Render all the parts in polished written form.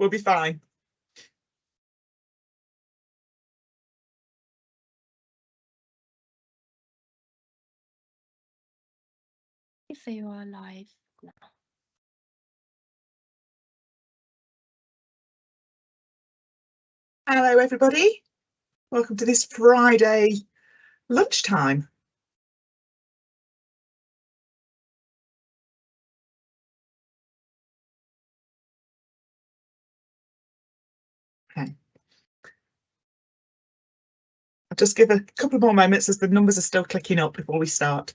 We'll be fine. If you are live now. Hello, everybody. Welcome to this Friday lunchtime. Okay. I'll just give a couple more moments as the numbers are still clicking up before we start.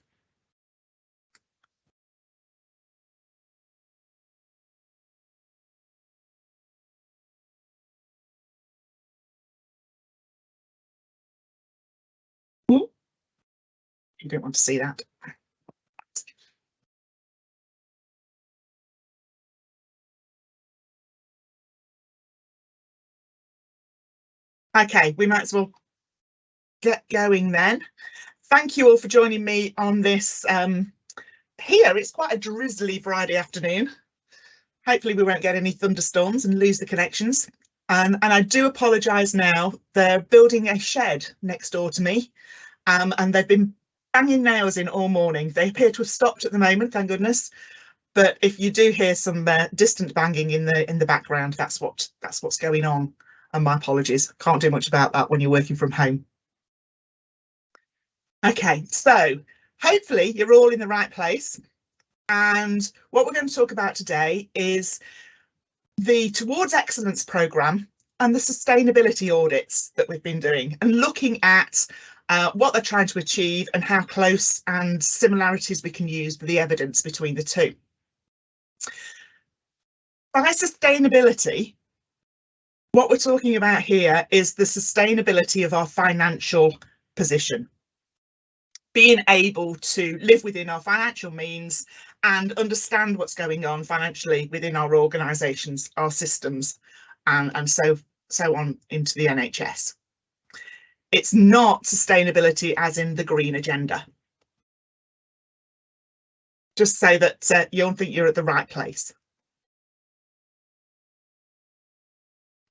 Ooh. You don't want to see that. Okay, we might as well get going then. Thank you all for joining me on this. Here it's quite a drizzly Friday afternoon. Hopefully we won't get any thunderstorms and lose the connections. And I do apologise now. They're building a shed next door to me, and they've been banging nails in all morning. They appear to have stopped at the moment, thank goodness. But if you do hear some distant banging in the background, that's what's going on. And my apologies. Can't do much about that when you're working from home. Okay, so hopefully you're all in the right place. And what we're going to talk about today is the Towards Excellence programme and the sustainability audits that we've been doing, and looking at what they're trying to achieve and how close and similarities we can use for the evidence between the two. By sustainability, what we're talking about here is the sustainability of our financial position. Being able to live within our financial means and understand what's going on financially within our organisations, our systems, and so on into the NHS. It's not sustainability as in the green agenda. Just so that you'll think you're at the right place.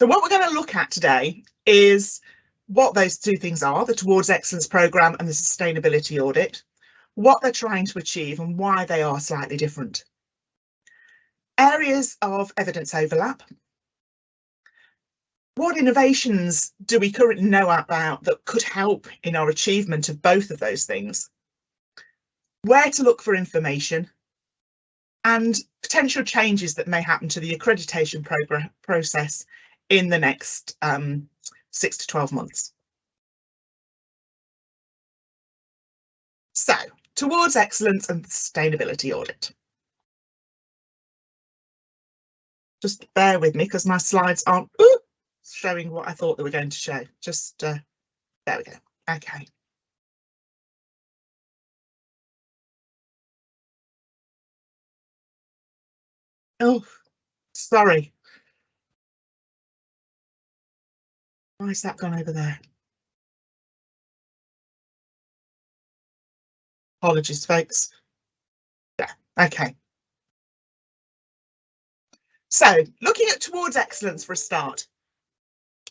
So what we're going to look at today is what those two things are, the Towards Excellence programme and the sustainability audit, what they're trying to achieve and why they are slightly different. Areas of evidence overlap. What innovations do we currently know about that could help in our achievement of both of those things? Where to look for information, and potential changes that may happen to the accreditation process in the next 6 to 12 months. So, Towards Excellence and Sustainability Audit. Just bear with me because my slides aren't showing what I thought they were going to show. Just there we go. Okay. Oh, sorry. Why has that gone over there? Apologies, folks. Yeah, okay. So, looking at Towards Excellence for a start.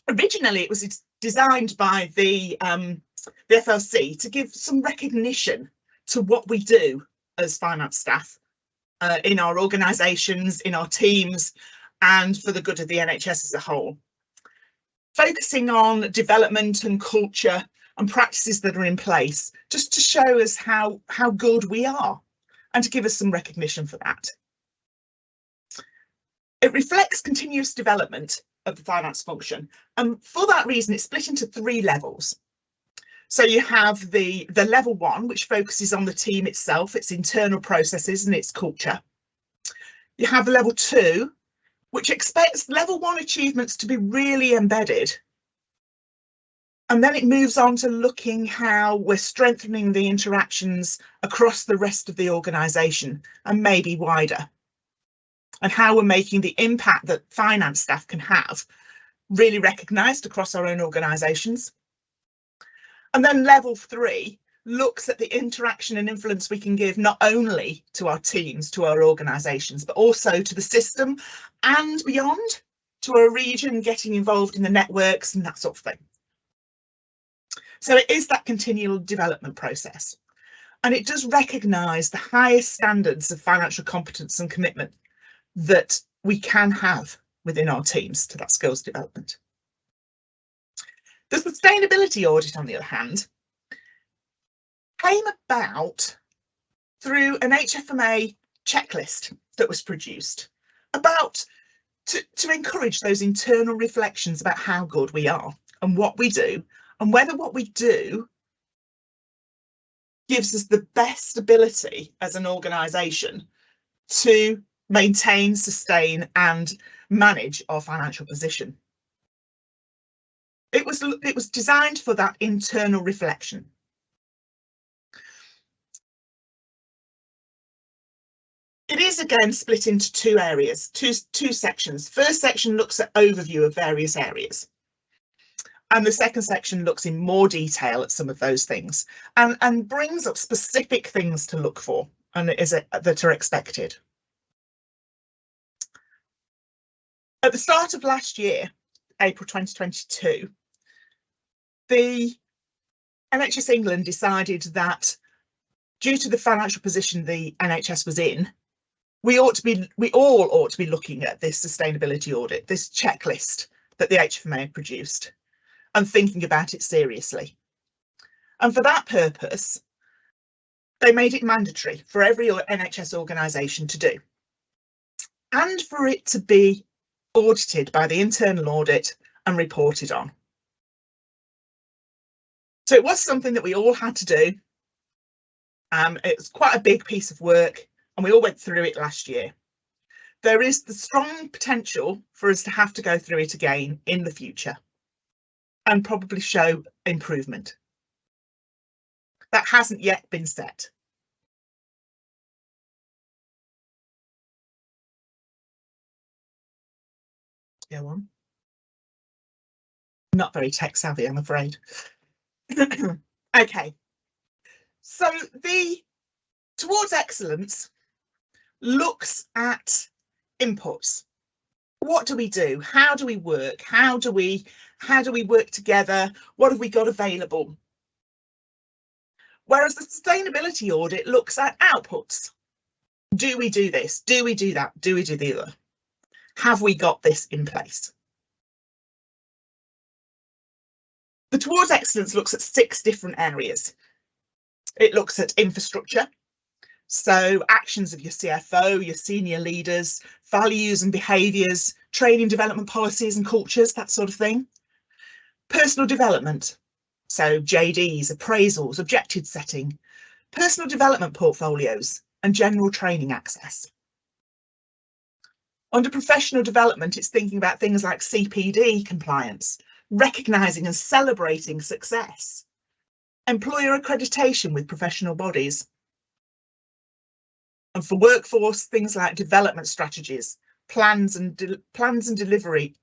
Originally, it was designed by the FLC to give some recognition to what we do as finance staff in our organisations, in our teams, and for the good of the NHS as a whole. Focusing on development and culture and practices that are in place, just to show us how good we are and to give us some recognition for that. It reflects continuous development of the finance function, and for that reason it's split into 3 levels. So you have the level 1, which focuses on the team itself, its internal processes and its culture. You have the level 2, which expects level 1 achievements to be really embedded. And then it moves on to looking how we're strengthening the interactions across the rest of the organisation and maybe wider, and how we're making the impact that finance staff can have really recognised across our own organisations. And then level 3 looks at the interaction and influence we can give not only to our teams, to our organisations, but also to the system and beyond. to a region getting involved in the networks and that sort of thing. So it is that continual development process, and it does recognise the highest standards of financial competence and commitment that we can have within our teams to that skills development. The sustainability audit, on the other hand, came about through an HFMA checklist that was produced about to encourage those internal reflections about how good we are and what we do, and whether what we do gives us the best ability as an organisation to maintain, sustain and manage our financial position. It was designed for that internal reflection. It is again split into two areas, two sections. First section looks at overview of various areas, and the second section looks in more detail at some of those things and brings up specific things to look for and that are expected. At the start of last year, April 2022, the NHS England decided that due to the financial position the NHS was in, we all ought to be looking at this sustainability audit, this checklist that the HFMA produced, and thinking about it seriously. And for that purpose, they made it mandatory for every NHS organisation to do, and for it to be audited by the internal audit and reported on. So it was something that we all had to do. It was quite a big piece of work, and we all went through it last year. There is the strong potential for us to have to go through it again in the future and probably show improvement. That hasn't yet been set. Go on. Not very tech savvy, I'm afraid. Okay, so the Towards Excellence looks at inputs. What do we do? How do we work? How do we work together? What have we got available? Whereas the sustainability audit looks at outputs. Do we do this? Do we do that? Do we do the other? Have we got this in place? The Towards Excellence looks at 6 different areas. It looks at infrastructure, so actions of your CFO, your senior leaders, values and behaviours, training development policies and cultures, that sort of thing. Personal development, so JDs, appraisals, objective setting, personal development portfolios and general training access. Under professional development, it's thinking about things like CPD compliance, recognising and celebrating success, employer accreditation with professional bodies. And for workforce, things like development strategies, plans and delivery,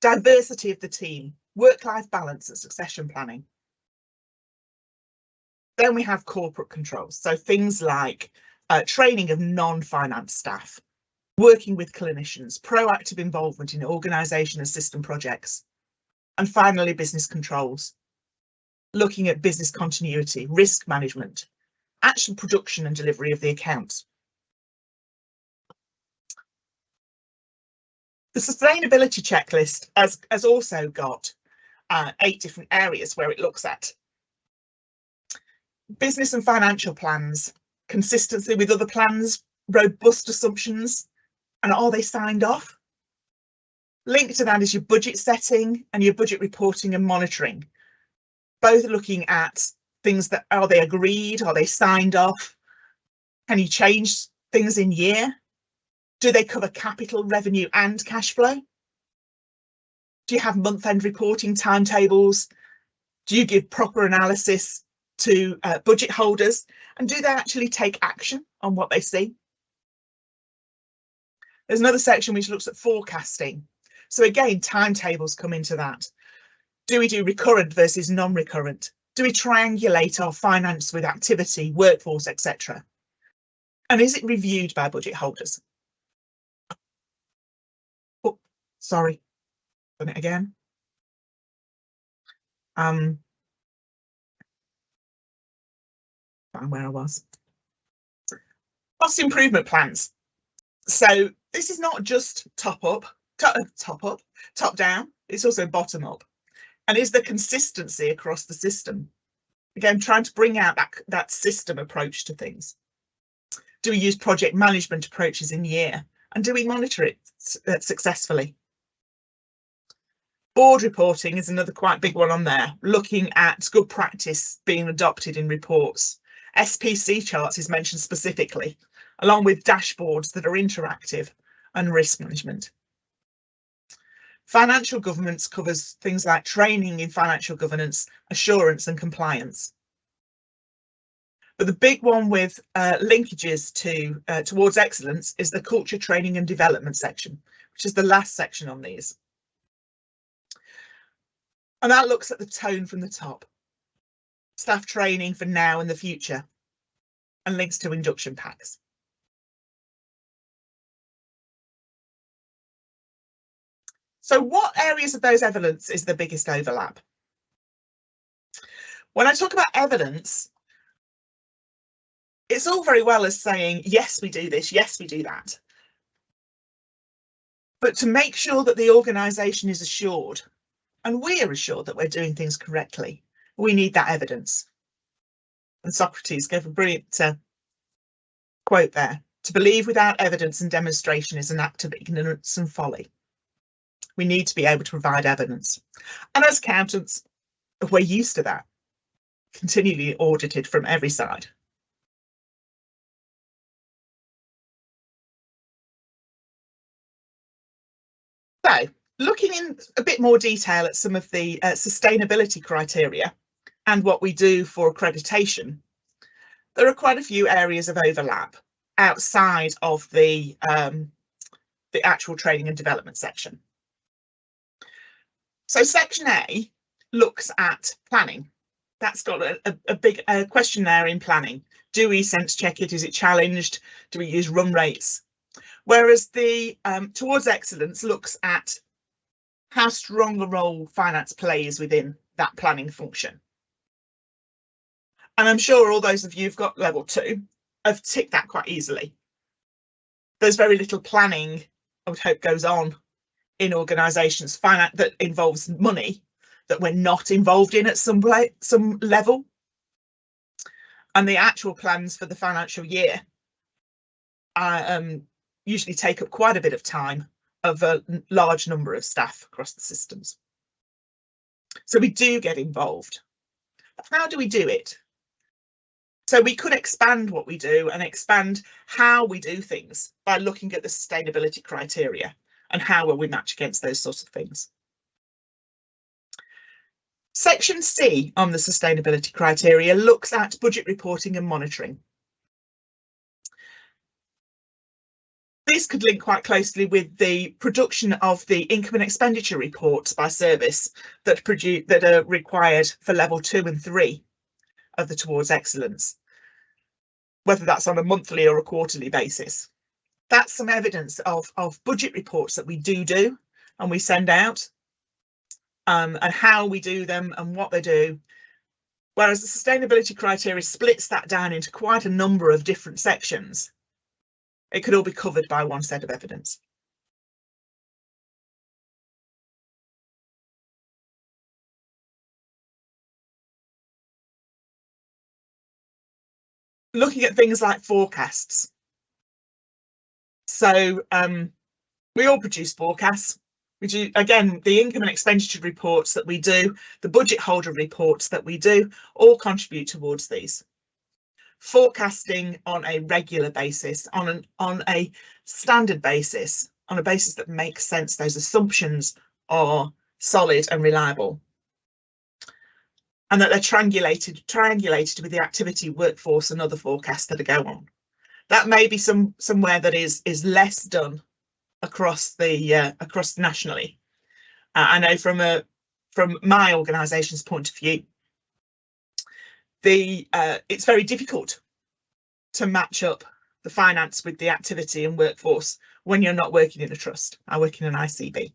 diversity of the team, work-life balance and succession planning. Then we have corporate controls, so things like training of non-finance staff, working with clinicians, proactive involvement in organisation and system projects. And finally, business controls, looking at business continuity, risk management, actual production and delivery of the accounts. The sustainability checklist has also got 8 different areas where it looks at business and financial plans, consistency with other plans, robust assumptions, and are they signed off? Linked to that is your budget setting and your budget reporting and monitoring, both looking at things that are they agreed, are they signed off? Can you change things in year? Do they cover capital, revenue and cash flow? Do you have month-end reporting timetables? Do you give proper analysis to budget holders? And do they actually take action on what they see? There's another section which looks at forecasting. So again, timetables come into that. Do we do recurrent versus non-recurrent? Do we triangulate our finance with activity, workforce, etc.? And is it reviewed by budget holders? Oh, Sorry, done it again. Find where I was. Cost improvement plans. So this is not just top down, it's also bottom up. And is there consistency across the system? Again, trying to bring out that system approach to things. Do we use project management approaches in year? And do we monitor it successfully? Board reporting is another quite big one on there, looking at good practice being adopted in reports. SPC charts is mentioned specifically, along with dashboards that are interactive and risk management. Financial governance covers things like training in financial governance, assurance and compliance. But the big one with linkages to towards excellence is the culture, training and development section, which is the last section on these. And that looks at the tone from the top. Staff training for now and the future, and links to induction packs. So what areas of those evidence is the biggest overlap? When I talk about evidence, it's all very well as saying, yes, we do this, yes, we do that. But to make sure that the organisation is assured, and we're assured that we're doing things correctly, we need that evidence. And Socrates gave a brilliant quote there: to believe without evidence and demonstration is an act of ignorance and folly. We need to be able to provide evidence. And as accountants, we're used to that, continually audited from every side. So, looking in a bit more detail at some of the sustainability criteria and what we do for accreditation, there are quite a few areas of overlap outside of the actual training and development section. So section A looks at planning. That's got a big question there in planning. Do we sense check it? Is it challenged? Do we use run rates? Whereas the towards excellence looks at how strong a role finance plays within that planning function. And I'm sure all those of you who've got level 2 have ticked that quite easily. There's very little planning, I would hope, goes on in organisations that involves money that we're not involved in at some level. And the actual plans for the financial year usually take up quite a bit of time of a large number of staff across the systems. So we do get involved. How do we do it? So we could expand what we do and expand how we do things by looking at the sustainability criteria and how will we match against those sorts of things. Section C on the sustainability criteria looks at budget reporting and monitoring. This could link quite closely with the production of the income and expenditure reports by service that are required for level 2 and 3 of the towards excellence, whether that's on a monthly or a quarterly basis. That's some evidence of budget reports that we do and we send out, and how we do them and what they do. Whereas the sustainability criteria splits that down into quite a number of different sections. It could all be covered by one set of evidence. Looking at things like forecasts. So we all produce forecasts. We do, again, the income and expenditure reports that we do, the budget holder reports that we do, all contribute towards these. Forecasting on a regular basis, on a standard basis, on a basis that makes sense, those assumptions are solid and reliable, and that they're triangulated with the activity, workforce and other forecasts that go on. That may be somewhere that is less done across nationally. I know from my organisation's point of view, it's very difficult to match up the finance with the activity and workforce when you're not working in a trust. I work in an ICB.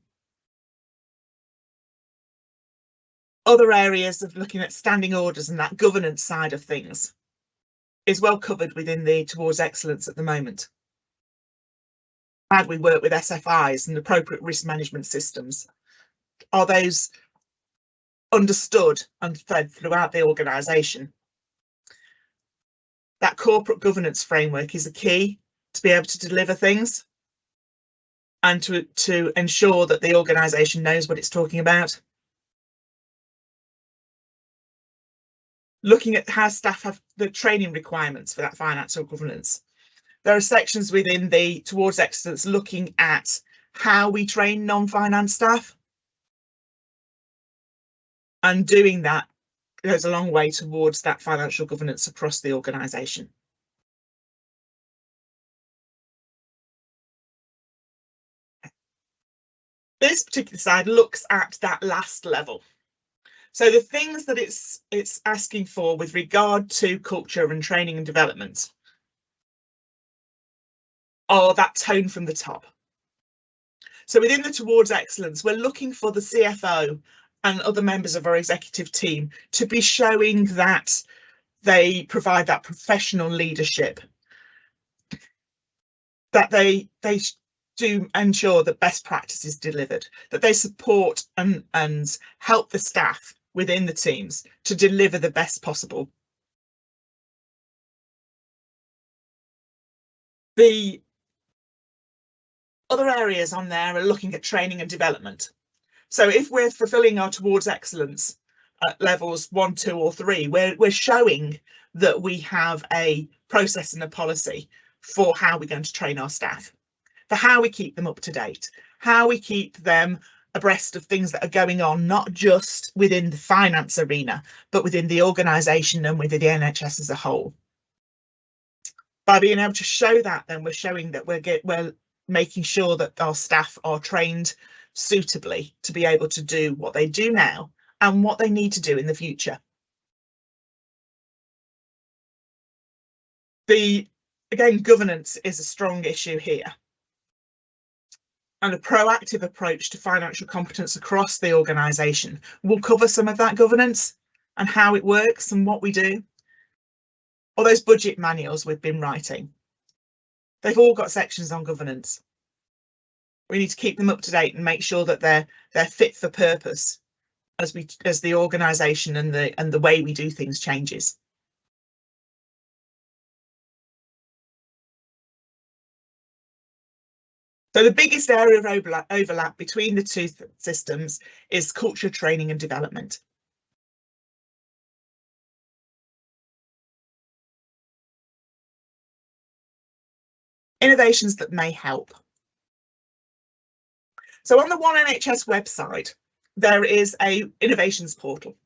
Other areas of looking at standing orders and that governance side of things is well covered within the Towards Excellence at the moment. How do we work with SFIs and appropriate risk management systems? Are those understood and fed throughout the organisation? That corporate governance framework is a key to be able to deliver things and to ensure that the organisation knows what it's talking about. Looking at how staff have the training requirements for that financial governance. There are sections within the Towards Excellence looking at how we train non-finance staff. And doing that goes a long way towards that financial governance across the organisation. This particular slide looks at that last level. So the things that it's asking for with regard to culture and training and development are that tone from the top. So within the Towards Excellence, we're looking for the CFO and other members of our executive team to be showing that they provide that professional leadership, that they do ensure that best practice is delivered, that they support and help the staff within the teams to deliver the best possible. The other areas on there are looking at training and development. So if we're fulfilling our Towards Excellence at levels 1, 2 or 3, we're showing that we have a process and a policy for how we're going to train our staff, for how we keep them up to date, how we keep them abreast of things that are going on, not just within the finance arena, but within the organisation and within the NHS as a whole. By being able to show that, then we're showing that we're making sure that our staff are trained suitably to be able to do what they do now and what they need to do in the future. Again, governance is a strong issue here. And a proactive approach to financial competence across the organisation will cover some of that governance and how it works and what we do. Or those budget manuals we've been writing. They've all got sections on governance. We need to keep them up to date and make sure that they're fit for purpose as the organisation and the way we do things changes. So the biggest area of overlap between the two systems is culture, training and development. Innovations that may help. So on the One NHS website, there is a innovations portal,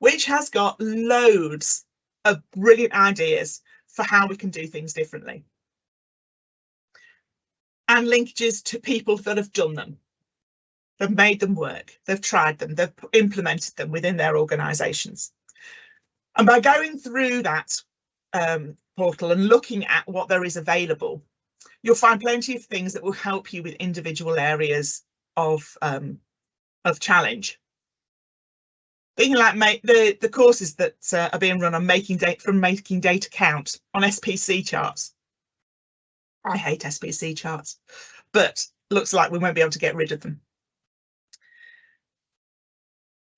which has got loads of brilliant ideas for how we can do things differently. And linkages to people that have done them. They've made them work, they've tried them, they've implemented them within their organisations. And by going through that portal and looking at what there is available, you'll find plenty of things that will help you with individual areas of challenge. Things like the courses that are being run on making data count on SPC charts. I hate SPC charts, but looks like we won't be able to get rid of them.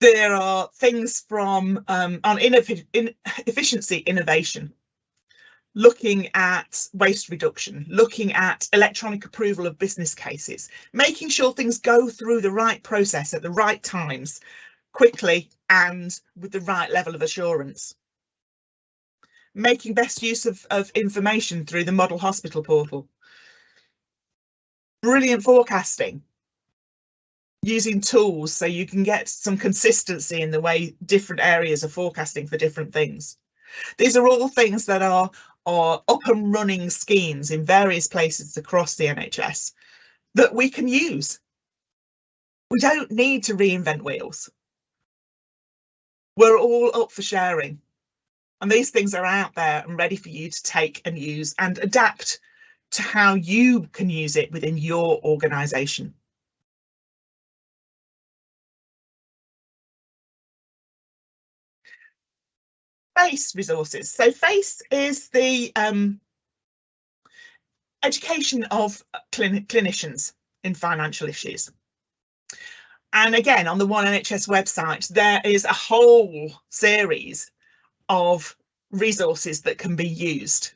There are things from on efficiency innovation, looking at waste reduction, looking at electronic approval of business cases, making sure things go through the right process at the right times, quickly and with the right level of assurance. Making best use of information through the model hospital portal. Brilliant forecasting. Using tools so you can get some consistency in the way different areas are forecasting for different things. These are all things that are up and running schemes in various places across the NHS that we can use. We don't need to reinvent wheels. We're all up for sharing. And these things are out there and ready for you to take and use and adapt to how you can use it within your organisation. FACE resources. So FACE is the education of clinicians in financial issues. And again, on the One NHS website, there is a whole series of resources that can be used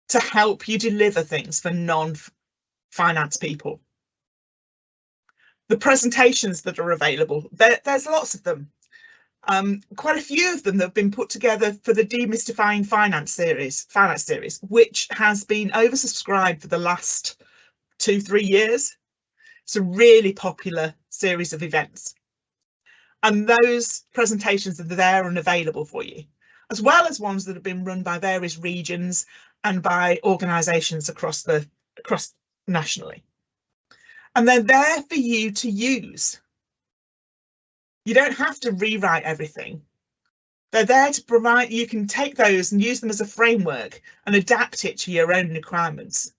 to help you deliver things for non-finance people. The presentations that are available, there's lots of them. Quite a few of them that have been put together for the Demystifying Finance series, which has been oversubscribed for the last 2-3 years. It's a really popular series of events. And those presentations are there and available for you, as well as ones that have been run by various regions and by organisations across nationally. And they're there for you to use. You don't have to rewrite everything. They're there to provide, you can take those and use them as a framework and adapt it to your own requirements.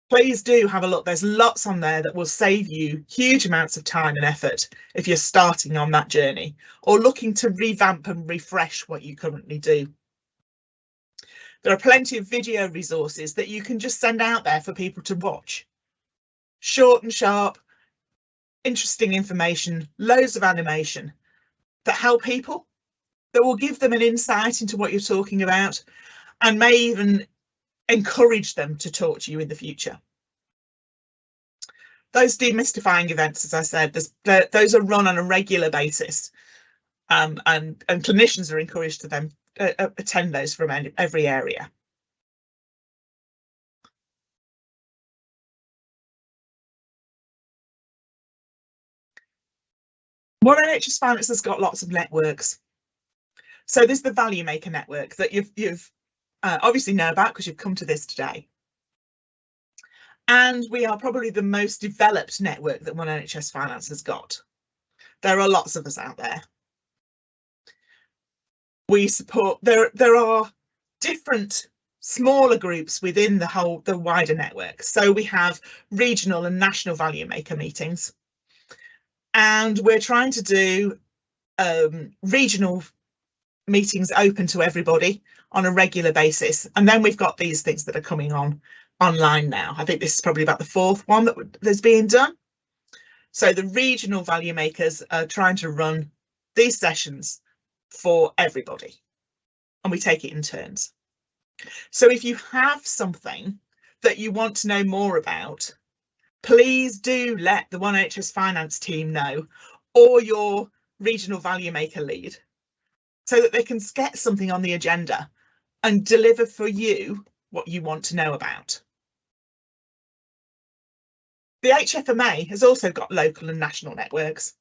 Please do have a look. There's lots on there that will save you huge amounts of time and effort if you're starting on that journey or looking to revamp and refresh what you currently do. There are plenty of video resources that you can just send out there for people to watch. Short and sharp, interesting information, loads of animation that help people, that will give them an insight into what you're talking about and may even encourage them to talk to you in the future. Those demystifying events, as I said, those are run on a regular basis, and clinicians are encouraged to then attend those from every area. One NHS Finance has got lots of networks. So there's the Value Maker network that you've obviously know about because you've come to this today. And we are probably the most developed network that One NHS Finance has got. There are lots of us out there. We support, there are different smaller groups within the wider network. So we have regional and national Value Maker meetings. And we're trying to do regional meetings open to everybody on a regular basis. And then we've got these things that are coming online now. I think this is probably about the 4th one that's being done. So the regional Value Makers are trying to run these sessions for everybody, and we take it in turns. So if you have something that you want to know more about, please do let the One NHS Finance team know, or your regional Value Maker lead, so that they can get something on the agenda and deliver for you what you want to know about. The HFMA has also got local and national networks.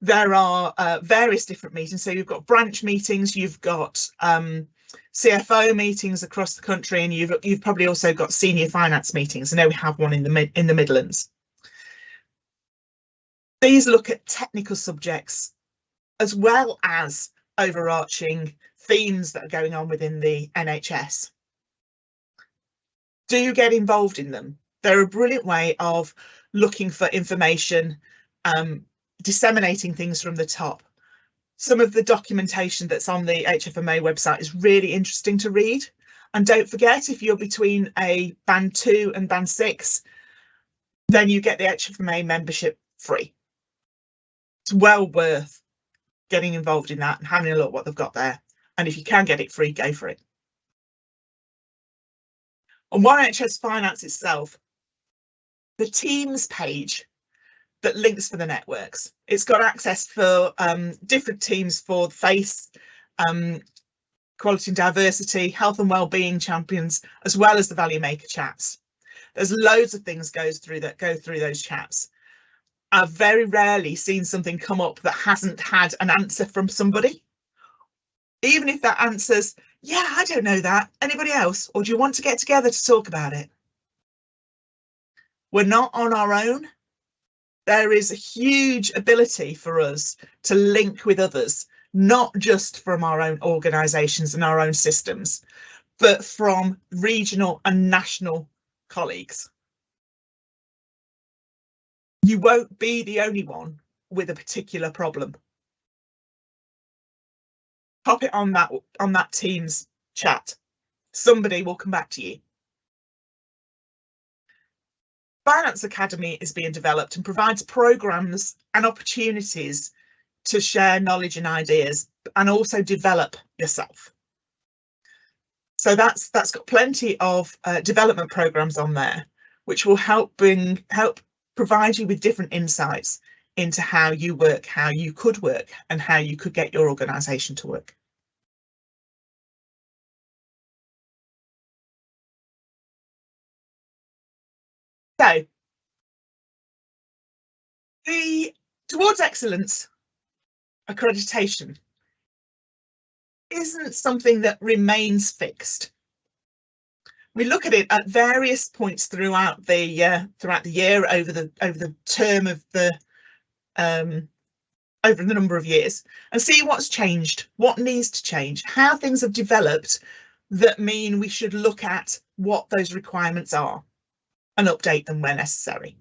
There are various different meetings. So you've got branch meetings, you've got CFO meetings across the country, and you've probably also got senior finance meetings. I know we have one in the Midlands. These look at technical subjects as well as overarching themes that are going on within the NHS. Do get involved in them. They're a brilliant way of looking for information, disseminating things from the top. Some of the documentation that's on the HFMA website is really interesting to read. And don't forget, if you're between a band 2 and band 6, then you get the HFMA membership free. It's well worth getting involved in that and having a look what they've got there. And if you can get it free, go for it. On One NHS Finance itself, the Teams page that links for the networks, it's got access for different teams for FACE, quality and diversity, health and wellbeing champions, as well as the Value Maker chats. There's loads of things go through those chats. I've very rarely seen something come up that hasn't had an answer from somebody. Even if that answer's, yeah, I don't know that. Anybody else? Or do you want to get together to talk about it? We're not on our own. There is a huge ability for us to link with others, not just from our own organisations and our own systems, but from regional and national colleagues. You won't be the only one with a particular problem. pop it on that Teams chat. Somebody will come back to you. Finance Academy is being developed and provides programs and opportunities to share knowledge and ideas and also develop yourself. So that's got plenty of development programs on there, which will help provide you with different insights into how you work, how you could work, and how you could get your organisation to work. So the Towards Excellence accreditation isn't something that remains fixed. We look at it at various points throughout the year, over the term of the over the number of years, and see what's changed, what needs to change, how things have developed that mean we should look at what those requirements are and update them where necessary.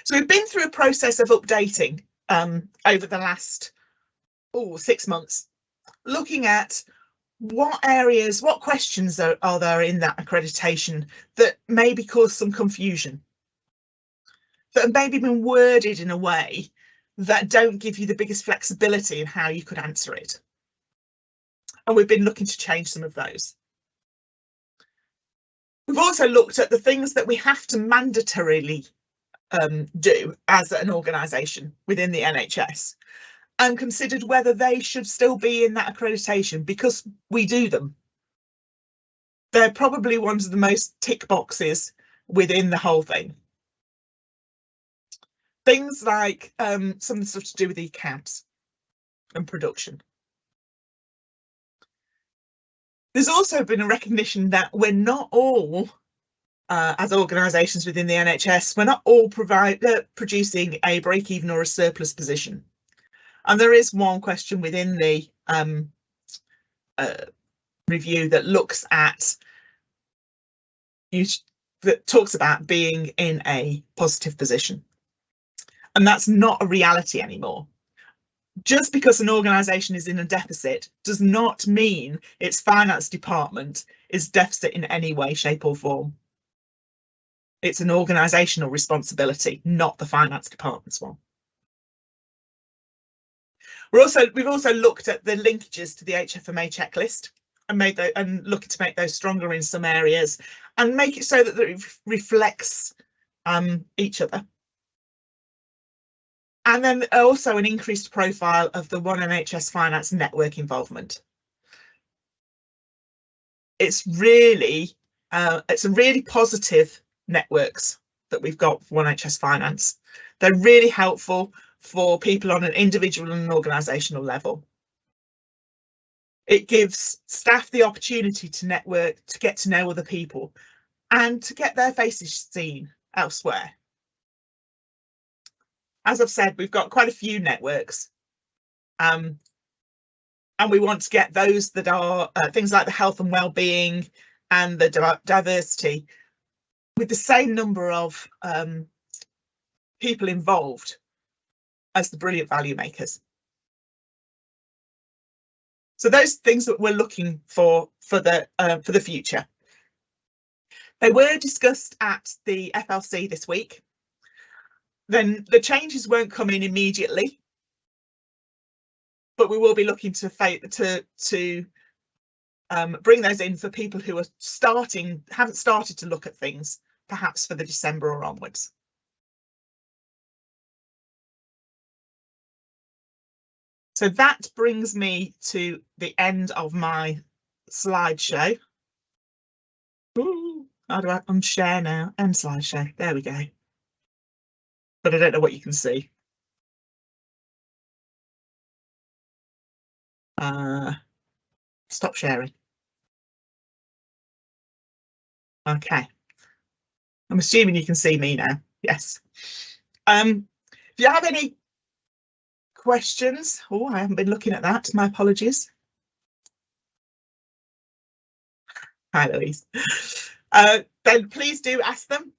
So we've been through a process of updating over the last 6 months, looking at what areas, what questions are there in that accreditation that maybe cause some confusion, that have maybe been worded in a way that don't give you the biggest flexibility in how you could answer it. And we've been looking to change some of those. We've also looked at the things that we have to mandatorily do as an organisation within the NHS and considered whether they should still be in that accreditation, because we do them. They're probably ones of the most tick boxes within the whole thing. Things like some of the stuff to do with the accounts and production. There's also been a recognition that we're not all, as organisations within the NHS, we're not all producing a break-even or a surplus position. And there is one question within the review that looks at, that talks about being in a positive position. And that's not a reality anymore. Just because an organisation is in a deficit does not mean its finance department is deficit in any way, shape or form. It's an organisational responsibility, not the finance department's one. We've also looked at the linkages to the HFMA checklist and looking to make those stronger in some areas and make it so that it reflects each other. And then also an increased profile of the One NHS Finance network involvement. It's really a really positive networks that we've got for One NHS Finance. They're really helpful for people on an individual and an organisational level. It gives staff the opportunity to network, to get to know other people and to get their faces seen elsewhere. As I've said, we've got quite a few networks and we want to get those that are things like the health and well-being and the diversity with the same number of people involved as the brilliant value makers. So those things that we're looking for the future. They were discussed at the FLC this week. Then the changes won't come in immediately, but we will be looking to bring those in for people who are haven't started to look at things, perhaps for the December or onwards. So that brings me to the end of my slideshow. Ooh, how do I unshare now? End slideshow. There we go. But I don't know what you can see. Stop sharing. Okay. I'm assuming you can see me now. Yes. If you have any questions, I haven't been looking at that. My apologies. Hi, Louise. Then please do ask them.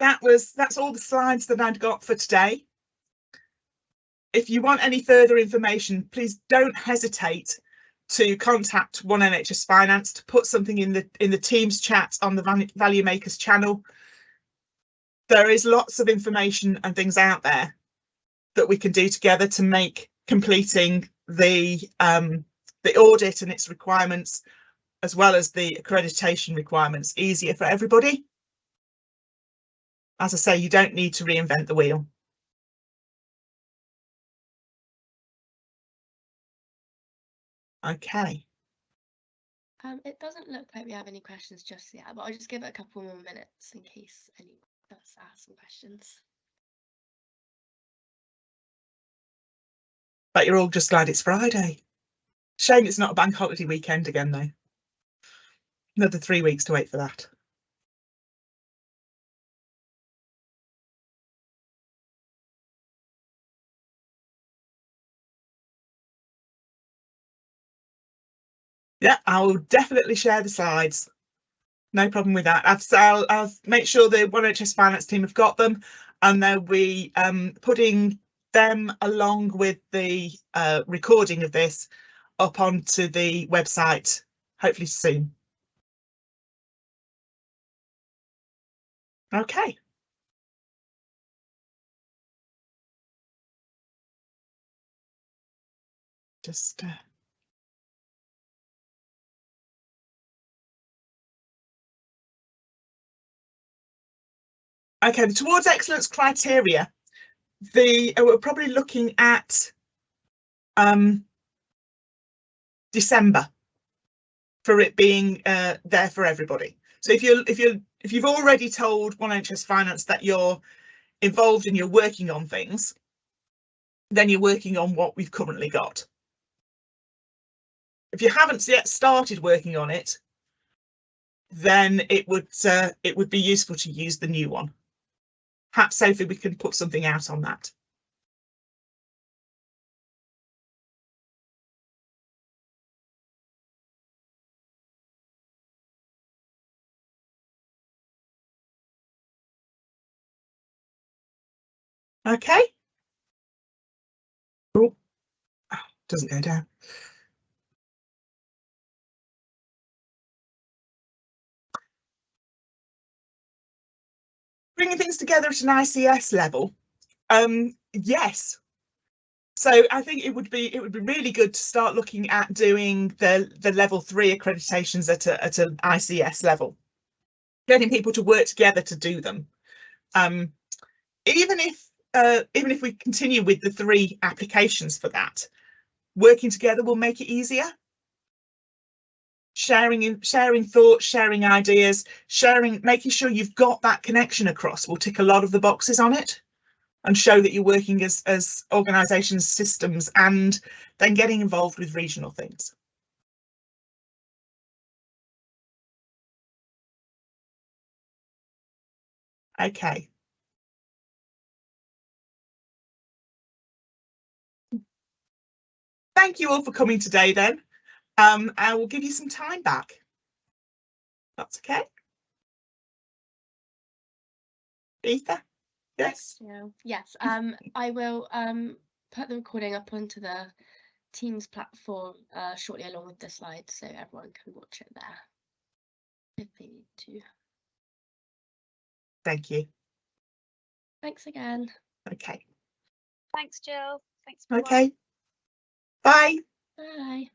That's all the slides that I'd got for today. if you want any further information, please don't hesitate to contact One NHS Finance to put something in the Teams chat on the Value Makers channel. There is lots of information and things out there that we can do together to make completing the audit and its requirements, as well as the accreditation requirements, easier for everybody. As I say, you don't need to reinvent the wheel. Okay. It doesn't look like we have any questions just yet, but I'll just give it a couple more minutes in case anyone does ask some questions. But you're all just glad it's Friday. Shame it's not a bank holiday weekend again, though. Another 3 weeks to wait for that. Yeah, I will definitely share the slides. No problem with that. I'll make sure the One NHS Finance team have got them, and they'll be putting them along with the recording of this up onto the website, hopefully soon. Okay. Just okay, the towards excellence criteria, we're probably looking at December for it being there for everybody. So if you've already told One NHS Finance that you're involved and you're working on things, then you're working on what we've currently got. If you haven't yet started working on it, then it would be useful to use the new one. Perhaps, Sophie, we can put something out on that. Okay. Oh, doesn't go down. Bringing things together at an ICS level, yes. So I think it would be really good to start looking at doing the level 3 accreditations at an ICS level, getting people to work together to do them. Even if we continue with the 3 applications for that, working together will make it easier. Sharing thoughts, sharing ideas, making sure you've got that connection across will tick a lot of the boxes on it and show that you're working as organisations, systems, and then getting involved with regional things. Okay. Thank you all for coming today then. I will give you some time back. That's okay. Ether? Yes. Yes. I will put the recording up onto the Teams platform shortly, along with the slides, so everyone can watch it there if they need to. Thank you. Thanks again. Okay. Thanks, Jill. Thanks. Okay. Bye. Bye.